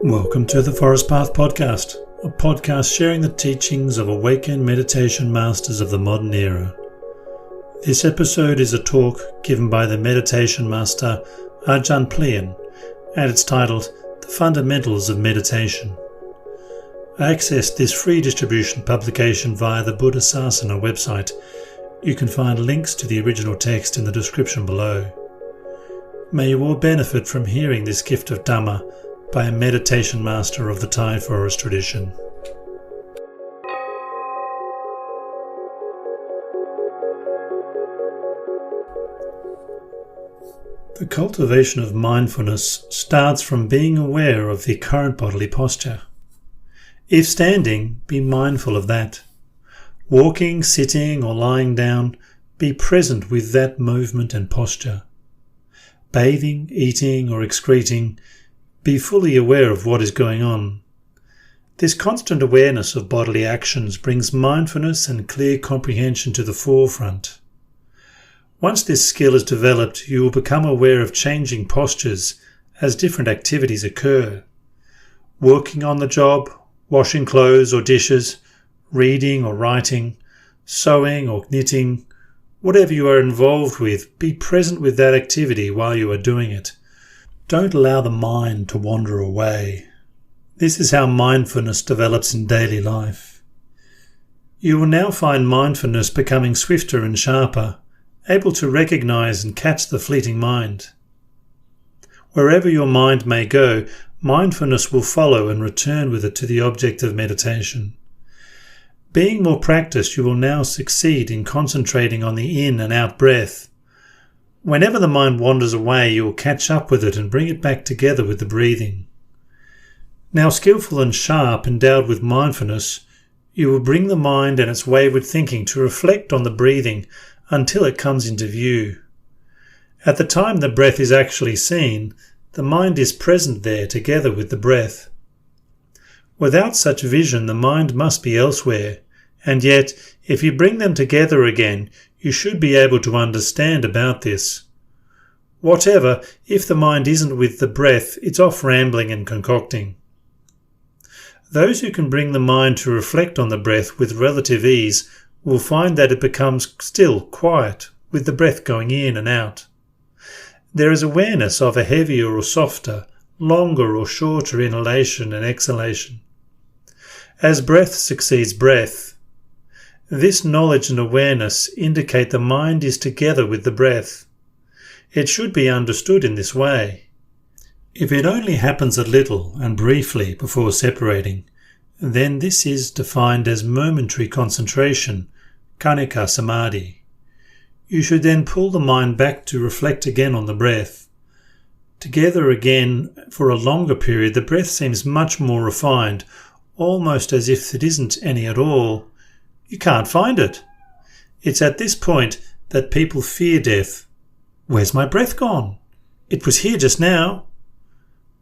Welcome to the Forest Path Podcast, a podcast sharing the teachings of awakened meditation masters of the modern era. This episode is a talk given by the meditation master Ajahn Plien, and it's titled The Fundamentals of Meditation. I accessed this free distribution publication via the Buddha Sasana website. You can find links to the original text in the description below. May you all benefit from hearing this gift of Dhamma by a meditation master of the Thai forest tradition. The cultivation of mindfulness starts from being aware of the current bodily posture. If standing, be mindful of that. Walking, sitting, or lying down, be present with that movement and posture. Bathing, eating, or excreting, be fully aware of what is going on. This constant awareness of bodily actions brings mindfulness and clear comprehension to the forefront. Once this skill is developed, you will become aware of changing postures as different activities occur. Working on the job, washing clothes or dishes, reading or writing, sewing or knitting, whatever you are involved with, be present with that activity while you are doing it. Don't allow the mind to wander away. This is how mindfulness develops in daily life. You will now find mindfulness becoming swifter and sharper, able to recognize and catch the fleeting mind. Wherever your mind may go, mindfulness will follow and return with it to the object of meditation. Being more practiced, you will now succeed in concentrating on the in and out breath. Whenever the mind wanders away, you will catch up with it and bring it back together with the breathing. Now skillful and sharp, endowed with mindfulness, you will bring the mind and its wayward thinking to reflect on the breathing until it comes into view. At the time the breath is actually seen, the mind is present there together with the breath. Without such vision, the mind must be elsewhere, and yet, if you bring them together again, you should be able to understand about this. Whatever, if the mind isn't with the breath, it's off rambling and concocting. Those who can bring the mind to reflect on the breath with relative ease will find that it becomes still, quiet, with the breath going in and out. There is awareness of a heavier or softer, longer or shorter inhalation and exhalation. As breath succeeds breath, this knowledge and awareness indicate the mind is together with the breath. It should be understood in this way. If it only happens a little and briefly before separating, then this is defined as momentary concentration, khanika samadhi. You should then pull the mind back to reflect again on the breath. Together again for a longer period, the breath seems much more refined, almost as if it isn't any at all. You can't find it. It's at this point that people fear death. Where's my breath gone? It was here just now.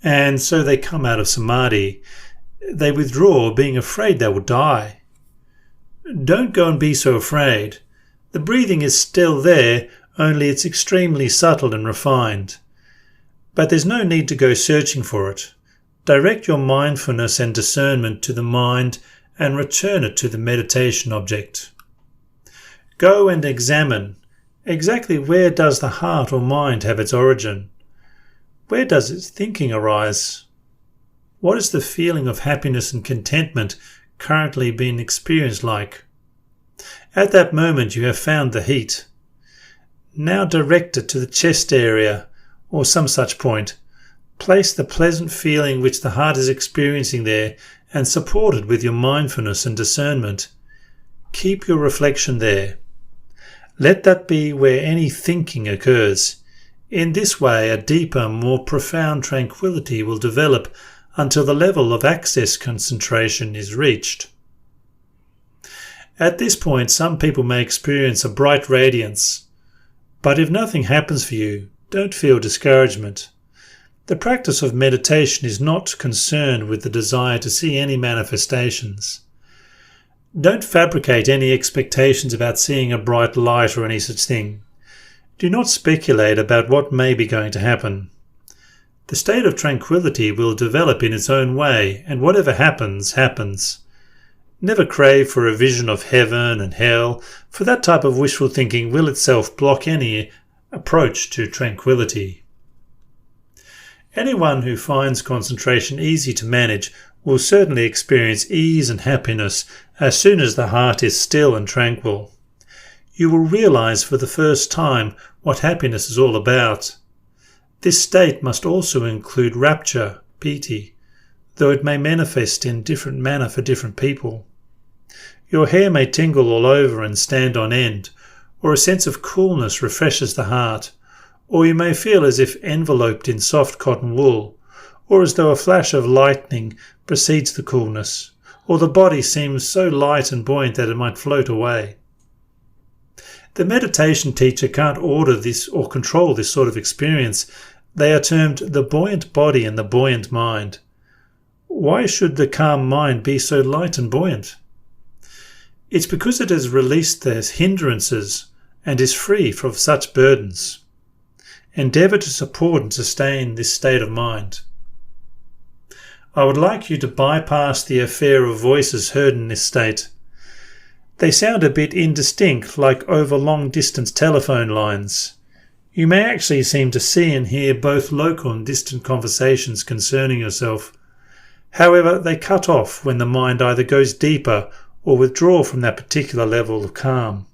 And so they come out of samadhi. They withdraw, being afraid they will die. Don't go and be so afraid. The breathing is still there, only it's extremely subtle and refined. But there's no need to go searching for it. Direct your mindfulness and discernment to the mind and return it to the meditation object. Go and examine exactly where does the heart or mind have its origin. Where does its thinking arise? What is the feeling of happiness and contentment currently being experienced like? At that moment you have found the heat. Now direct it to the chest area or some such point. Place the pleasant feeling which the heart is experiencing there and support it with your mindfulness and discernment. Keep your reflection there. Let that be where any thinking occurs. In this way, a deeper, more profound tranquility will develop until the level of access concentration is reached. At this point, some people may experience a bright radiance. But if nothing happens for you, don't feel discouragement. The practice of meditation is not concerned with the desire to see any manifestations. Don't fabricate any expectations about seeing a bright light or any such thing. Do not speculate about what may be going to happen. The state of tranquility will develop in its own way, and whatever happens, happens. Never crave for a vision of heaven and hell, for that type of wishful thinking will itself block any approach to tranquility. Anyone who finds concentration easy to manage will certainly experience ease and happiness as soon as the heart is still and tranquil. You will realize for the first time what happiness is all about. This state must also include rapture, piti, though it may manifest in different manner for different people. Your hair may tingle all over and stand on end, or a sense of coolness refreshes the heart, or you may feel as if enveloped in soft cotton wool, or as though a flash of lightning precedes the coolness, or the body seems so light and buoyant that it might float away. The meditation teacher can't order this or control this sort of experience. They are termed the buoyant body and the buoyant mind. Why should the calm mind be so light and buoyant? It's because it has released the hindrances and is free from such burdens. Endeavour to support and sustain this state of mind. I would like you to bypass the affair of voices heard in this state. They sound a bit indistinct, like over long-distance telephone lines. You may actually seem to see and hear both local and distant conversations concerning yourself. However, they cut off when the mind either goes deeper or withdraw from that particular level of calm.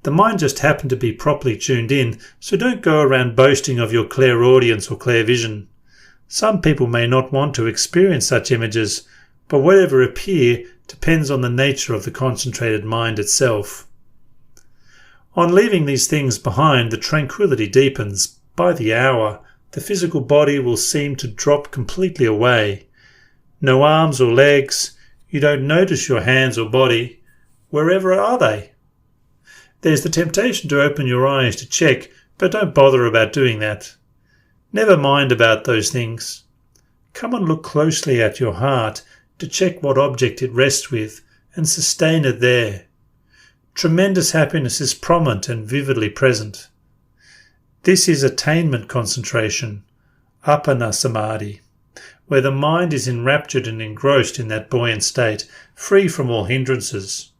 The mind just happened to be properly tuned in, so don't go around boasting of your clairaudience or clairvision. Some people may not want to experience such images, but whatever appear depends on the nature of the concentrated mind itself. On leaving these things behind, the tranquility deepens. By the hour, the physical body will seem to drop completely away. No arms or legs, you don't notice your hands or body. Wherever are they? There's the temptation to open your eyes to check, but don't bother about doing that. Never mind about those things. Come and look closely at your heart to check what object it rests with and sustain it there. Tremendous happiness is prominent and vividly present. This is attainment concentration, appana samadhi, where the mind is enraptured and engrossed in that buoyant state, free from all hindrances.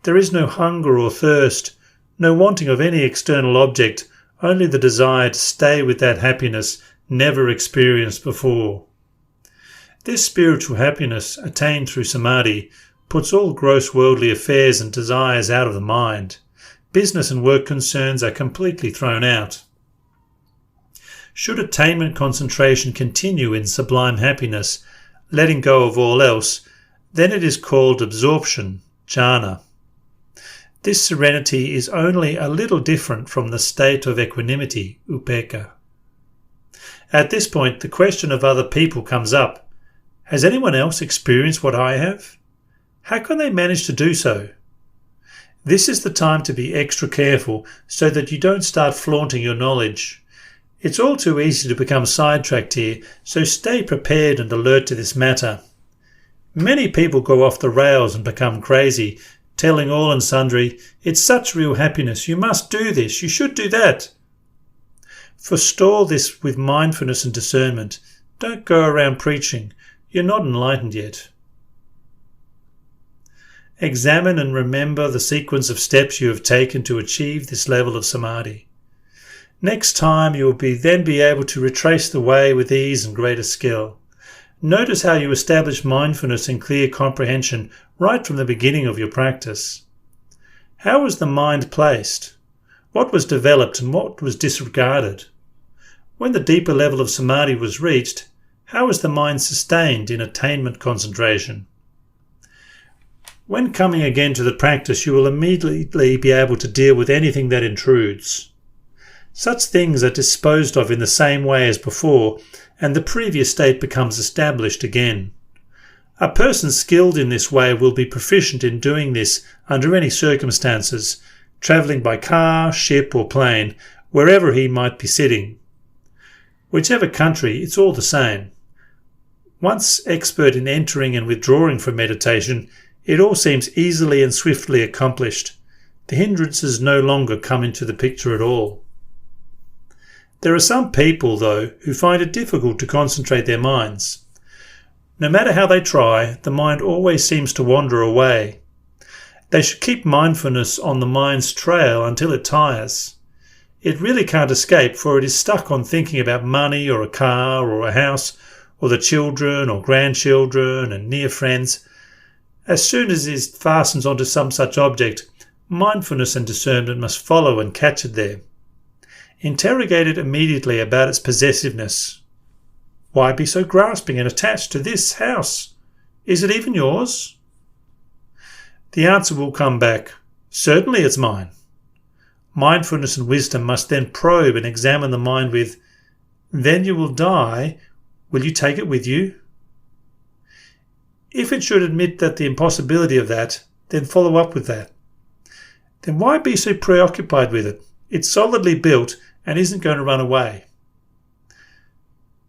There is no hunger or thirst, no wanting of any external object, only the desire to stay with that happiness never experienced before. This spiritual happiness, attained through samadhi, puts all gross worldly affairs and desires out of the mind. Business and work concerns are completely thrown out. Should attainment concentration continue in sublime happiness, letting go of all else, then it is called absorption, jhana. This serenity is only a little different from the state of equanimity, upekkha. At this point, the question of other people comes up. Has anyone else experienced what I have? How can they manage to do so? This is the time to be extra careful so that you don't start flaunting your knowledge. It's all too easy to become sidetracked here, so stay prepared and alert to this matter. Many people go off the rails and become crazy, telling all and sundry, "It's such real happiness, you must do this, you should do that." Forestall this with mindfulness and discernment. Don't go around preaching. You're not enlightened yet. Examine and remember the sequence of steps you have taken to achieve this level of samadhi. Next time you will then be able to retrace the way with ease and greater skill. Notice how you establish mindfulness and clear comprehension right from the beginning of your practice. How was the mind placed? What was developed and what was disregarded? When the deeper level of samadhi was reached, how was the mind sustained in attainment concentration? When coming again to the practice, you will immediately be able to deal with anything that intrudes. Such things are disposed of in the same way as before, and the previous state becomes established again. A person skilled in this way will be proficient in doing this under any circumstances, travelling by car, ship or plane, wherever he might be sitting. Whichever country, it's all the same. Once expert in entering and withdrawing from meditation, it all seems easily and swiftly accomplished. The hindrances no longer come into the picture at all. There are some people, though, who find it difficult to concentrate their minds. No matter how they try, the mind always seems to wander away. They should keep mindfulness on the mind's trail until it tires. It really can't escape, for it is stuck on thinking about money or a car or a house or the children or grandchildren and near friends. As soon as it fastens onto some such object, mindfulness and discernment must follow and catch it there. Interrogate it immediately about its possessiveness. Why be so grasping and attached to this house? Is it even yours? The answer will come back, certainly it's mine. Mindfulness and wisdom must then probe and examine the mind with, then you will die, will you take it with you? If it should admit that the impossibility of that, then follow up with that. Then why be so preoccupied with it? It's solidly built and isn't going to run away.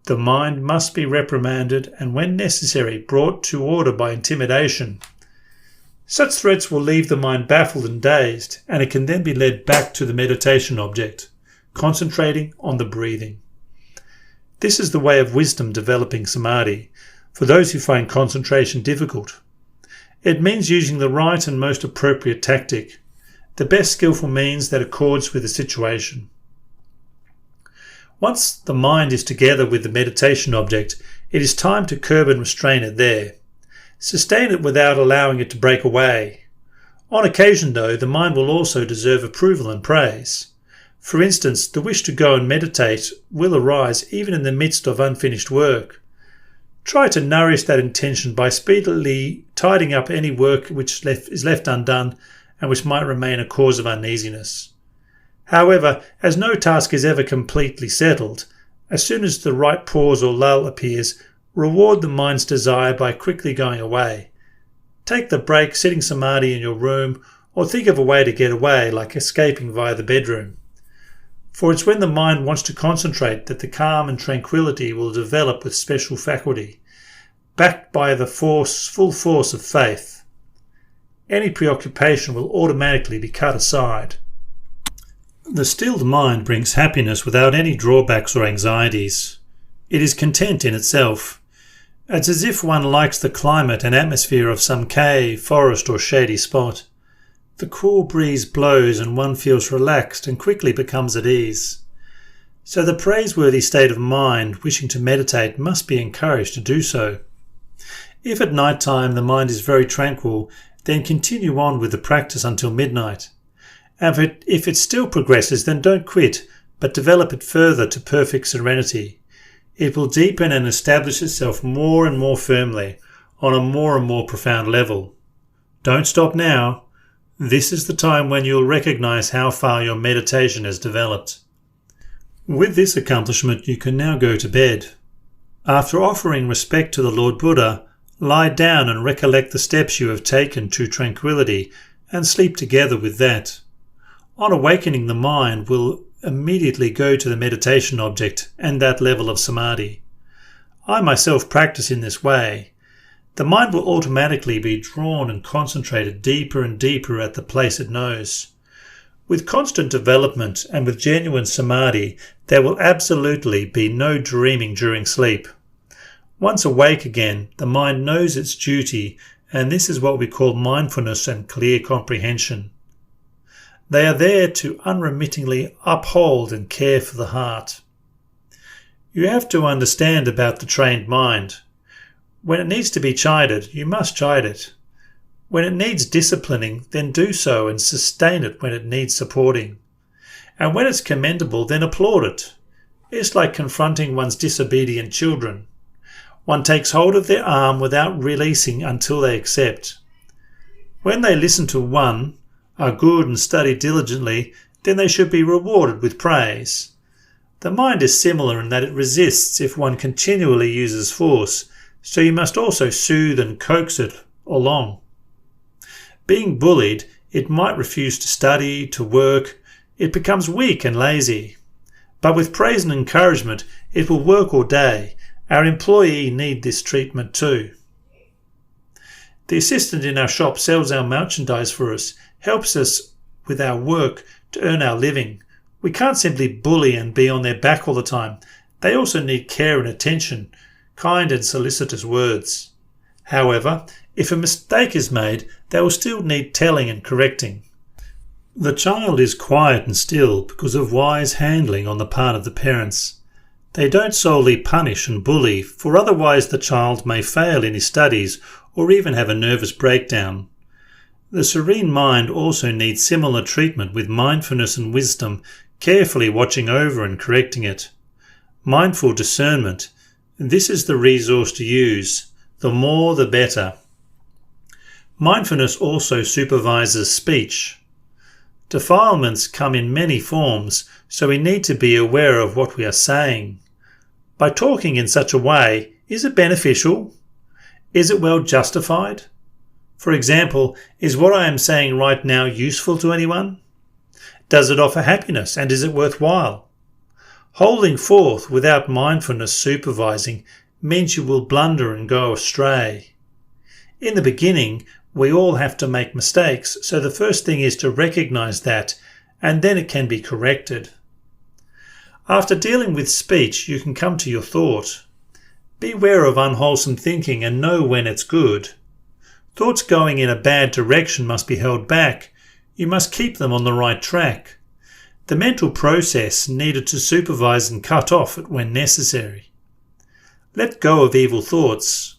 The mind must be reprimanded and, when necessary, brought to order by intimidation. Such threats will leave the mind baffled and dazed, and it can then be led back to the meditation object, concentrating on the breathing. This is the way of wisdom developing samadhi, for those who find concentration difficult. It means using the right and most appropriate tactic, the best skillful means that accords with the situation. Once the mind is together with the meditation object, it is time to curb and restrain it there. Sustain it without allowing it to break away. On occasion, though, the mind will also deserve approval and praise. For instance, the wish to go and meditate will arise even in the midst of unfinished work. Try to nourish that intention by speedily tidying up any work which is left undone and which might remain a cause of uneasiness. However, as no task is ever completely settled, as soon as the right pause or lull appears, reward the mind's desire by quickly going away. Take the break sitting samadhi in your room, or think of a way to get away, like escaping via the bedroom. For it's when the mind wants to concentrate that the calm and tranquility will develop with special faculty, backed by the full force of faith. Any preoccupation will automatically be cut aside. The stilled mind brings happiness without any drawbacks or anxieties. It is content in itself. It's as if one likes the climate and atmosphere of some cave, forest or shady spot. The cool breeze blows and one feels relaxed and quickly becomes at ease. So the praiseworthy state of mind wishing to meditate must be encouraged to do so. If at night time the mind is very tranquil, then continue on with the practice until midnight. And if it still progresses, then don't quit, but develop it further to perfect serenity. It will deepen and establish itself more and more firmly on a more and more profound level. Don't stop now. This is the time when you'll recognize how far your meditation has developed. With this accomplishment, you can now go to bed. After offering respect to the Lord Buddha, lie down and recollect the steps you have taken to tranquility and sleep together with that. On awakening, the mind will immediately go to the meditation object and that level of samadhi. I myself practice in this way. The mind will automatically be drawn and concentrated deeper and deeper at the place it knows. With constant development and with genuine samadhi, there will absolutely be no dreaming during sleep. Once awake again, the mind knows its duty, and this is what we call mindfulness and clear comprehension. They are there to unremittingly uphold and care for the heart. You have to understand about the trained mind. When it needs to be chided, you must chide it. When it needs disciplining, then do so and sustain it when it needs supporting. And when it's commendable, then applaud it. It's like confronting one's disobedient children. One takes hold of their arm without releasing until they accept. When they listen to one, are good and study diligently, then they should be rewarded with praise. The mind is similar in that it resists if one continually uses force, so you must also soothe and coax it along. Being bullied, it might refuse to study, to work. It becomes weak and lazy. But with praise and encouragement, it will work all day. Our employee need this treatment too. The assistant in our shop sells our merchandise for us, helps us with our work to earn our living. We can't simply bully and be on their back all the time. They also need care and attention, kind and solicitous words. However, if a mistake is made, they will still need telling and correcting. The child is quiet and still because of wise handling on the part of the parents. They don't solely punish and bully, for otherwise the child may fail in his studies or even have a nervous breakdown. The serene mind also needs similar treatment with mindfulness and wisdom, carefully watching over and correcting it. Mindful discernment, this is the resource to use. The more the better. Mindfulness also supervises speech. Defilements come in many forms, so we need to be aware of what we are saying. By talking in such a way, is it beneficial? Is it well justified? For example, is what I am saying right now useful to anyone? Does it offer happiness, and is it worthwhile? Holding forth without mindfulness supervising means you will blunder and go astray. In the beginning, we all have to make mistakes, so the first thing is to recognize that, and then it can be corrected. After dealing with speech, you can come to your thought. Beware of unwholesome thinking and know when it's good. Thoughts going in a bad direction must be held back. You must keep them on the right track. The mental process needed to supervise and cut off it when necessary. Let go of evil thoughts.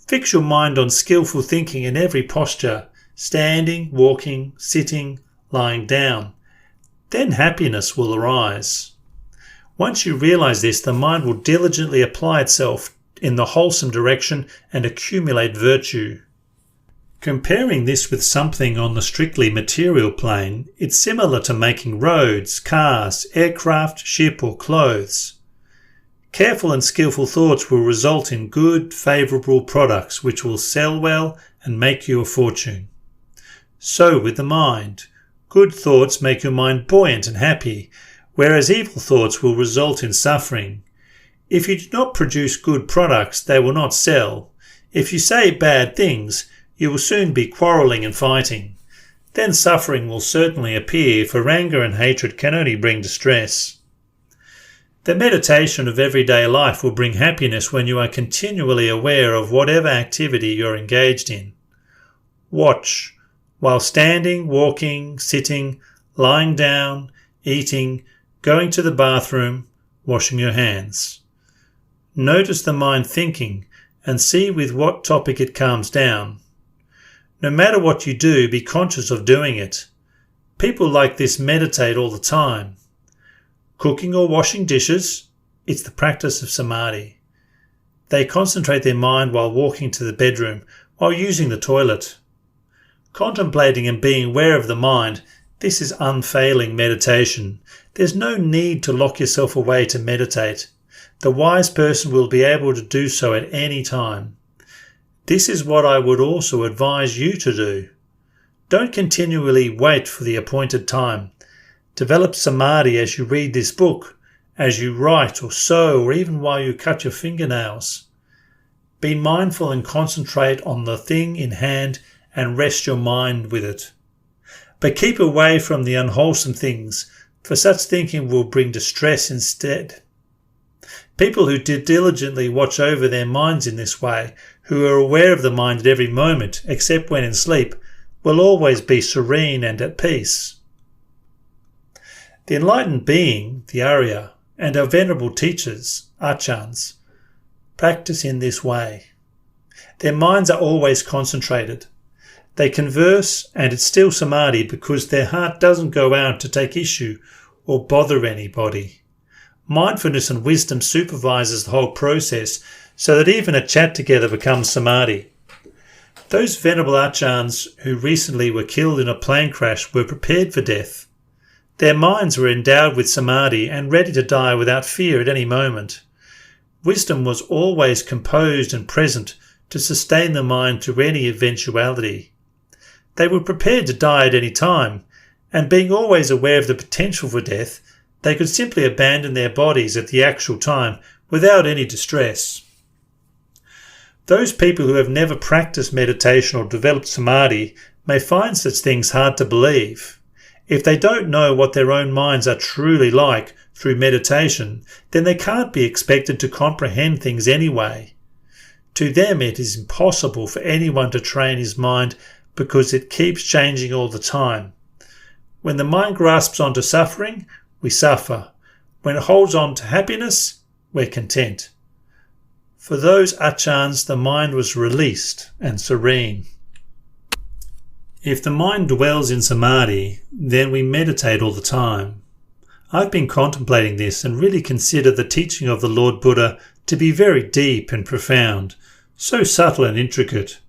Fix your mind on skillful thinking in every posture, standing, walking, sitting, lying down. Then happiness will arise. Once you realize this, the mind will diligently apply itself in the wholesome direction and accumulate virtue. Comparing this with something on the strictly material plane, it's similar to making roads, cars, aircraft, ship or clothes. Careful and skillful thoughts will result in good, favourable products which will sell well and make you a fortune. So with the mind. Good thoughts make your mind buoyant and happy, whereas evil thoughts will result in suffering. If you do not produce good products, they will not sell. If you say bad things, you will soon be quarrelling and fighting. Then suffering will certainly appear, for anger and hatred can only bring distress. The meditation of everyday life will bring happiness when you are continually aware of whatever activity you're engaged in. Watch, while standing, walking, sitting, lying down, eating, going to the bathroom, washing your hands. Notice the mind thinking and see with what topic it calms down. No matter what you do, be conscious of doing it. People like this meditate all the time. Cooking or washing dishes, it's the practice of samadhi. They concentrate their mind while walking to the bedroom, while using the toilet. Contemplating and being aware of the mind, this is unfailing meditation. There's no need to lock yourself away to meditate. The wise person will be able to do so at any time. This is what I would also advise you to do. Don't continually wait for the appointed time. Develop samadhi as you read this book, as you write or sew, or even while you cut your fingernails. Be mindful and concentrate on the thing in hand and rest your mind with it. But keep away from the unwholesome things, for such thinking will bring distress instead. People who diligently watch over their minds in this way, who are aware of the mind at every moment, except when in sleep, will always be serene and at peace. The enlightened being, the Arya, and our venerable teachers, Acharyas, practice in this way. Their minds are always concentrated. They converse, and it's still samadhi because their heart doesn't go out to take issue or bother anybody. Mindfulness and wisdom supervises the whole process so that even a chat together becomes samadhi. Those venerable Acharyas who recently were killed in a plane crash were prepared for death. Their minds were endowed with samadhi and ready to die without fear at any moment. Wisdom was always composed and present to sustain the mind through any eventuality. They were prepared to die at any time, and being always aware of the potential for death, they could simply abandon their bodies at the actual time without any distress. Those people who have never practiced meditation or developed samadhi may find such things hard to believe. If they don't know what their own minds are truly like through meditation, then they can't be expected to comprehend things anyway. To them, it is impossible for anyone to train his mind because it keeps changing all the time. When the mind grasps onto suffering, we suffer. When it holds on to happiness, we're content. For those Ajahns, the mind was released and serene. If the mind dwells in samadhi, then we meditate all the time. I've been contemplating this and really consider the teaching of the Lord Buddha to be very deep and profound, so subtle and intricate.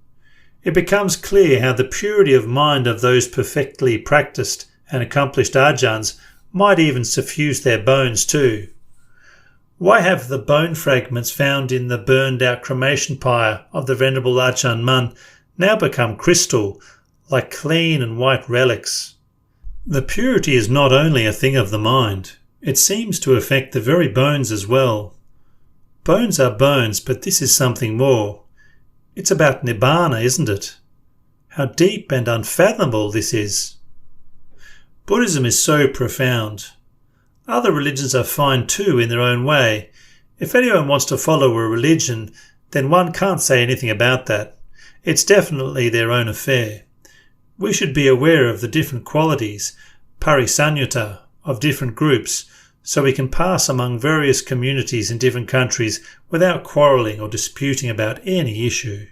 It becomes clear how the purity of mind of those perfectly practiced and accomplished Ajahns might even suffuse their bones too. Why have the bone fragments found in the burned-out cremation pyre of the Venerable Ajahn Mun now become crystal, like clean and white relics? The purity is not only a thing of the mind, it seems to affect the very bones as well. Bones are bones, but this is something more. It's about nibbana, isn't it? How deep and unfathomable this is. Buddhism is so profound. Other religions are fine too in their own way. If anyone wants to follow a religion, then one can't say anything about that. It's definitely their own affair. We should be aware of the different qualities, parisanyutta, of different groups, so we can pass among various communities in different countries without quarrelling or disputing about any issue.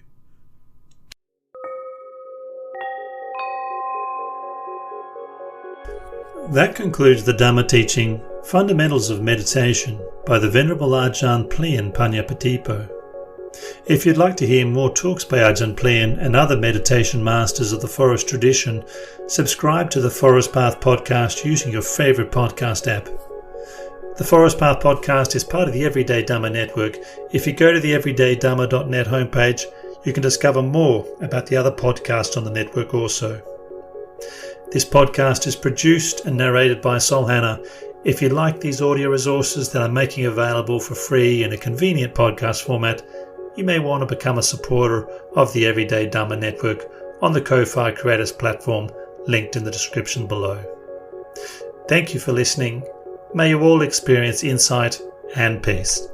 That concludes the Dhamma teaching, Fundamentals of Meditation, by the Venerable Ajahn Plien Panyapatipo. If you'd like to hear more talks by Ajahn Plien and other meditation masters of the forest tradition, subscribe to the Forest Path podcast using your favourite podcast app. The Forest Path podcast is part of the Everyday Dhamma network. If you go to the everydaydhamma.net homepage, you can discover more about the other podcasts on the network also. This podcast is produced and narrated by Sol Hanna. If you like these audio resources that I'm making available for free in a convenient podcast format, you may want to become a supporter of the Everyday Dhamma network on the Ko-Fi Creators platform linked in the description below. Thank you for listening. May you all experience insight and peace.